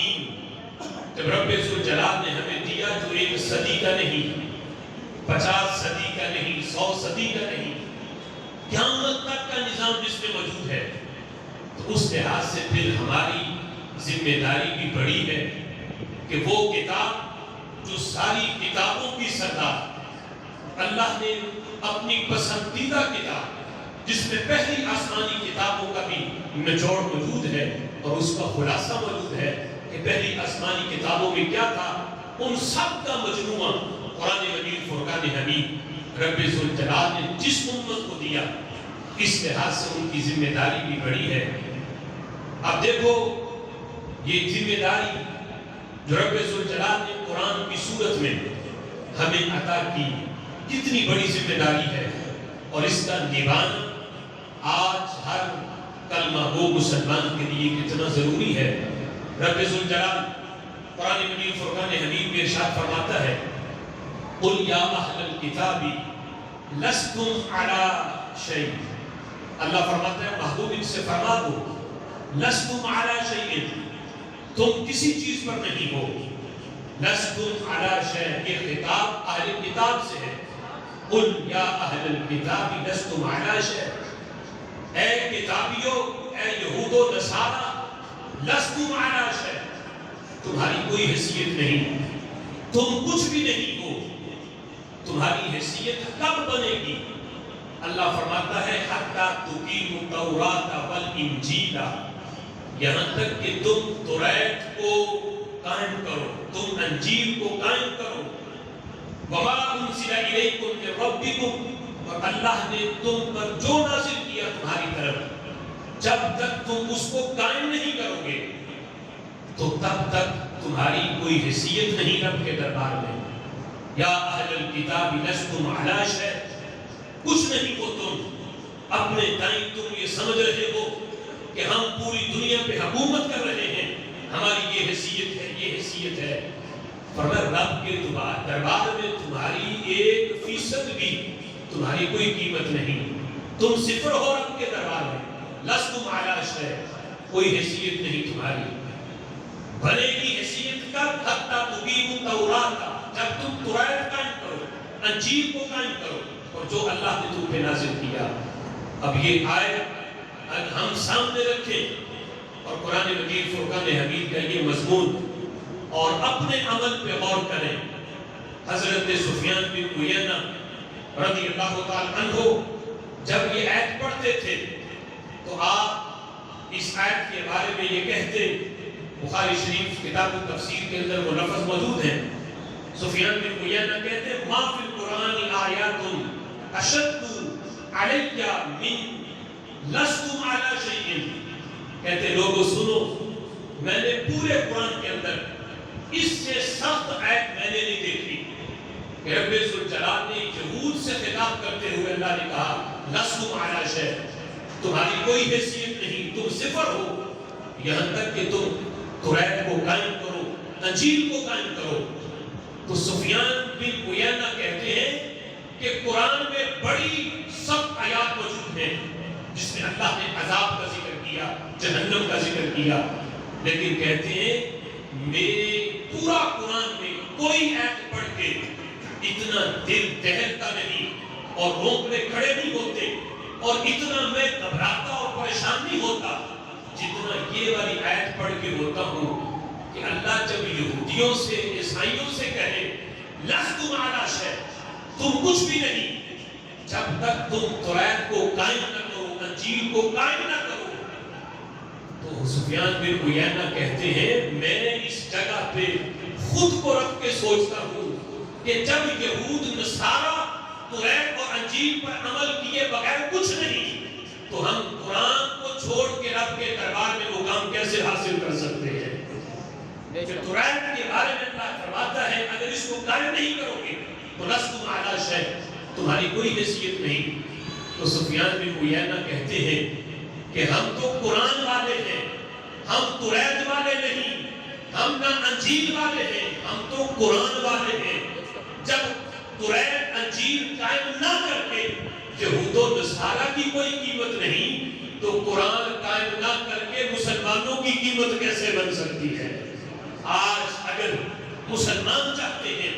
دین جب رب ذوالجلال نے ہمیں دیا تو 1 صدی کا نہیں، 50 صدی کا نہیں، 100 صدی کا نہیں، قیامت تک کا نظام جس میں موجود ہے، تو اس لحاظ سے پھر ہماری ذمہ داری بھی بڑی ہے کہ وہ کتاب جو ساری کتابوں کی سردار، اللہ نے اپنی پسندیدہ کتاب جس میں پہلی آسمانی کتابوں کا بھی نچوڑ موجود ہے اور اس کا خلاصہ موجود ہے کہ پہلی آسمانی کتابوں میں کیا تھا، ان سب کا مجموعہ قرآن مجید فرقان حمید رب ذوالجلال نے جس امت کو دیا، اس لحاظ سے ان کی ذمہ داری بھی بڑی ہے۔ اب دیکھو یہ ذمہ داری جو رب ذوالجلال نے قرآن کی صورت میں ہمیں عطا کی، کتنی بڑی ذمہ داری ہے، اور اس کا نبھانا آج ہر کلمہ گو مسلمان کے لیے کتنا ضروری ہے۔ رب ذوالجلال قرآن مجید فرقان حمید میں ارشاد فرماتا ہے قُلْ يَا أَهْلَ الْكِتَابِ لَسْتُمْ عَلَى شَيْءٍ، اللہ فرماتا ہے محبوب ان سے فرما دو لَسْتُمْ عَلَى شَيْءٍ، تم کسی چیز پر نہیں ہو۔ لَسْتُمْ عَلَى شَيْءٍ، یہ خطاب اہل کتاب سے ہے۔ قُلْ يَا أَهْلَ الْكِتَابِ لَسْتُمْ عَلَى شَيْءٍ، اے کتابیوں، اے یہود و نصارہ، لَسْتُمْ عَلَى شَيْءٍ، تمہاری کوئی حیثیت نہیں، تم کچھ بھی نہیں ہو۔ تمہاری حیثیت کب بنے گی؟ اللہ فرماتا ہے حَتَّى تُقِيمُوا التَّوْرَاةَ وَالْإِنْجِيلَ، یہاں تک کہ تم توریت کو قائم کرو، تم انجیل کو قائم کرو۔ وَمَا أُنزِلَ إِلَيْكُمْ مِن رَبِّكُمْ، اور اللہ نے تم پر جو نازل کیا تمہاری طرف، جب تک تم اس کو قائم نہیں کرو گے تو تب تک تمہاری کوئی حیثیت نہیں رب کے دربار میں۔ یا اہل الکتاب لستم علی شیء، کچھ نہیں ہو تم، اپنے تائیں تم یہ سمجھ رہے ہو کہ ہم پوری دنیا پہ حکومت کر رہے ہیں، ہماری یہ حیثیت ہے، یہ حیثیت ہے۔ فرمایا رب کے دربار میں تمہاری 1% بھی تمہاری کوئی قیمت نہیں، تم صفر ہو رب کے دربار میں۔ لستم علی شیء، کوئی حیثیت نہیں تمہاری۔ بنے گی حیثیت کب؟ حتیٰ تقیموا التوراۃ، جب تم توریت قائم کرو، انجیل کو قائم کرو، اور جو اللہ نے تم پہ نازل کیا۔ اب یہ آیت ہم سامنے رکھیں اور قرآن مجید فرقان حمید کا یہ مضمون اور اپنے عمل پہ غور کریں۔ حضرت سفیان بن عیینہ رضی اللہ تعالی عنہ جب یہ آیت پڑھتے تھے تو آپ اس آیت کے بارے میں یہ کہتے، بخاری شریف کتاب التفسیر کے اندر وہ لفظ موجود ہے، سفیان بن عیینہ کہتے ہیں ما فی القرآن آیات اشد علی من لستم علی شیء، کہتے لوگوں سنو، میں نے پورے قرآن کے اندر اس سے سخت آیت میں نے نہیں دیکھی کہ رب ذوالجلال نے یہود سے خطاب کرتے ہوئے اللہ نے کہا لستم علی شیء، تمہاری کوئی حیثیت نہیں، تم صفر ہو، یہاں تک کہ تم توریت کو قائم کرو، انجیل کو قائم کرو۔ تو سفیان بن عیینہ کہتے ہیں کہ قرآن میں بڑی سخت آیات موجود ہیں جس میں اللہ نے عذاب کا ذکر کیا، جہنم کا ذکر کیا، لیکن کہتے ہیں میرے پورا قرآن میں کوئی آیت پڑھ کے اتنا دل دہلتا نہیں اور رونگٹے کھڑے نہیں ہوتے اور اتنا میں گھبراتا اور پریشان نہیں ہوتا جتنا یہ والی آیت پڑھ کے ہوتا ہوں کہ اللہ جب یہودیوں سے عیسائیوں سے کہے لستم علی شیء، تم کچھ بھی نہیں، جب تک تم توریت کو قائم نہ کرو، انجیل کو قائم نہ کرو۔ تو سفیان بن عیینہ کہتے ہیں میں اس جگہ پہ خود کو رکھ کے سوچتا ہوں کہ جب یہود نصارہ توریت اور انجیل پر عمل کیے بغیر کچھ نہیں، تو ہم قرآن کو چھوڑ کے رب کے دربار میں مقام کیسے حاصل کر سکتے ہیں؟ جو توریت کے بارے میں اللہ فرماتا ہے اگر اس کو قائم نہیں کرو گے تو لستم علی شیء، تمہاری کوئی حیثیت نہیں۔ تو سفیان بن عیینہ کہتے ہیں کہ ہم تو قرآن والے ہیں، ہم توریت والے نہیں، ہم نہ انجیل والے ہیں، ہم تو قرآن والے ہیں۔ جب توریت انجیل قائم نہ کر کے یہود و نصارہ کی کوئی قیمت نہیں تو قرآن قائم نہ کر کے مسلمانوں کی قیمت کیسے بن سکتی ہے؟ مسلمان چاہتے ہیں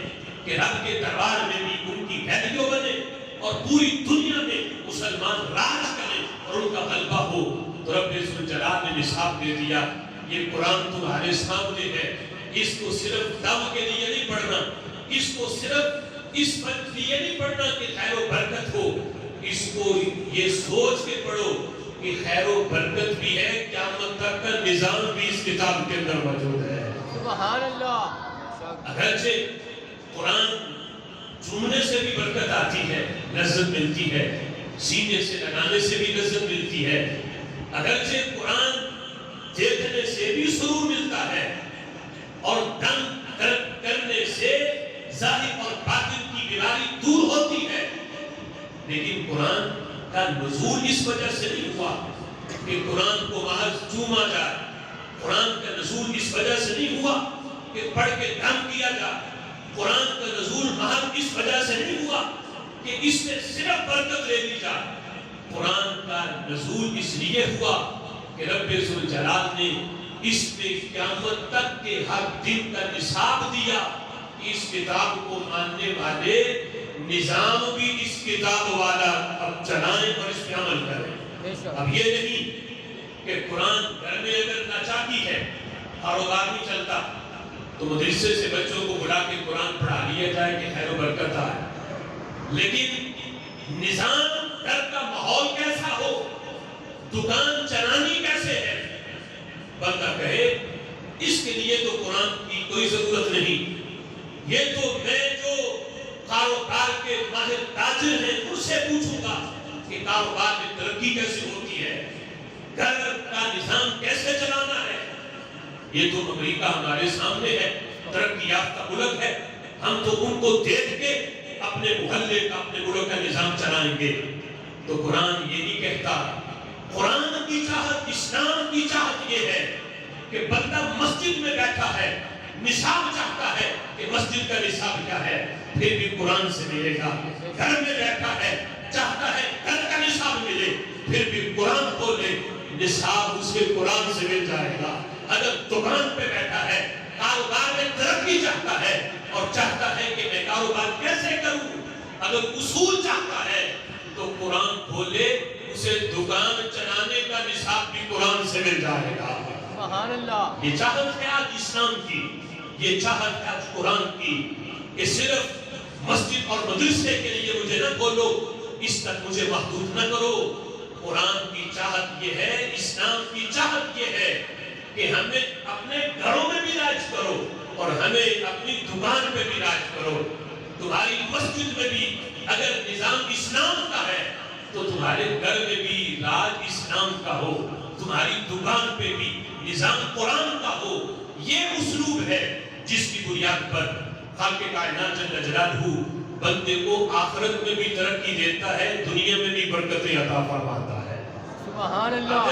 کہ رب کے دربار میں بھی ان کی ویلیو بنے اور پوری دنیا میں مسلمان راج کریں اور ان کا غلبہ ہو، تو رب ذوالجلال نے نصاب دے دیا، یہ قرآن تمہارے سامنے ہے، اس کو صرف دم کے لیے نہیں پڑھنا، اس کو صرف اس وقت لیے نہیں پڑھنا کہ خیر و برکت ہو، اس کو یہ سوچ کے پڑھو کہ خیر و برکت بھی ہے، قیامت تک کا نظام بھی اس کتاب کے اندر موجود ہے۔ سبحان اللہ۔ اگرچہ قرآن چومنے سے بھی برکت آتی ہے، لذت ملتی ہے، سینے سے لگانے سے بھی لذت ملتی ہے، اگرچہ قرآن دیکھنے سے بھی سرور ملتا ہے، اور دم کرنے سے ظاہر اور باطن کی بیماری دور ہوتی ہے، لیکن قرآن کا نزول اس وجہ سے نہیں ہوا کہ قرآن کو محض چوما جائے، قرآن کا نزول اس وجہ سے نہیں ہوا کہ پڑھ کے دم کیا جائے، قرآن کا نزول محض اس وجہ سے نہیں ہوا کہ اس میں صرف برکت لے لی جائے، قرآن کا نزول اس لیے ہوا کہ رب ذوالجلال نے اس میں قیامت تک کے ہر دن کا نصاب دیا، اس کتاب کو ماننے والے نظام بھی اس کتاب والا اب چلائیں اور اس پہ عمل کریں۔ اب یہ نہیں کہ قرآن گھر میں اگر ناچاکی ہے، کاروبار نہیں چلتا، تو مدرسے سے بچوں کو بلا کے قرآن پڑھا لیا جائے کہ خیر و برکت آئے، لیکن نظام گھر کا ماحول کیسا ہو، دکان چلانی کیسے ہے، بندہ کہے اس کے لیے تو قرآن کی کوئی ضرورت نہیں، یہ تو میں جو کاروبار کے ماہر تاجر ہیں ان سے پوچھوں گا کہ کاروبار میں ترقی کیسے ہوتی ہے، گھر کا نظام کیسے چلانا ہے۔ یہ تو امریکہ ہمارے سامنے ہے، ترقی یافتہ ملک ہے، ہم تو ان کو دیکھ کے اپنے محلے کا اپنے ملک کا نظام چلائیں گے۔ تو قرآن یہ نہیں کہتا، قرآن کی چاہت، اسلام کی چاہت یہ ہے کہ بندہ مسجد میں بیٹھا ہے، نصاب چاہتا ہے کہ مسجد کا نصاب کیا ہے، پھر بھی قرآن سے ملے گا، گھر میں بیٹھا ہے چاہتا ہے گھر کا نصاب ملے، پھر بھی قرآن کھولے، نصاب اس کے قرآن سے مل جائے گا۔ اگر دکان پہ بیٹھا ہے، کاروبار میں ترقی چاہتا ہے اور چاہتا ہے کہ میں کاروبار کیسے کروں، اگر اصول چاہتا ہے تو قرآن کھولے، اسے دکان چلانے کا نصاب بھی قرآن سے مل جائے گا۔ سبحان اللہ۔ یہ چاہت ہے آج اسلام کی، یہ چاہت ہے آج قرآن کی کہ صرف مسجد اور مدرسے کے لیے مجھے نہ کھولو، اس تک مجھے محدود نہ کرو۔ قرآن کی چاہت یہ ہے، اسلام کی چاہت یہ ہے کہ ہمیں اپنے گھروں میں بھی راج کرو اور ہمیں اپنی دکان پہ بھی راج کرو۔ تمہاری مسجد میں بھی اگر نظام اسلام کا ہے تو تمہارے گھر میں بھی راج اسلام کا ہو، تمہاری دکان پہ بھی نظام قرآن کا ہو۔ یہ اسلوب ہے جس کی بنیاد پر خالق کائنات جل جلالہ بندے کو آخرت میں بھی ترقی دیتا ہے، دنیا میں بھی برکتیں عطا فرماتا ہے۔ سبحان اللہ۔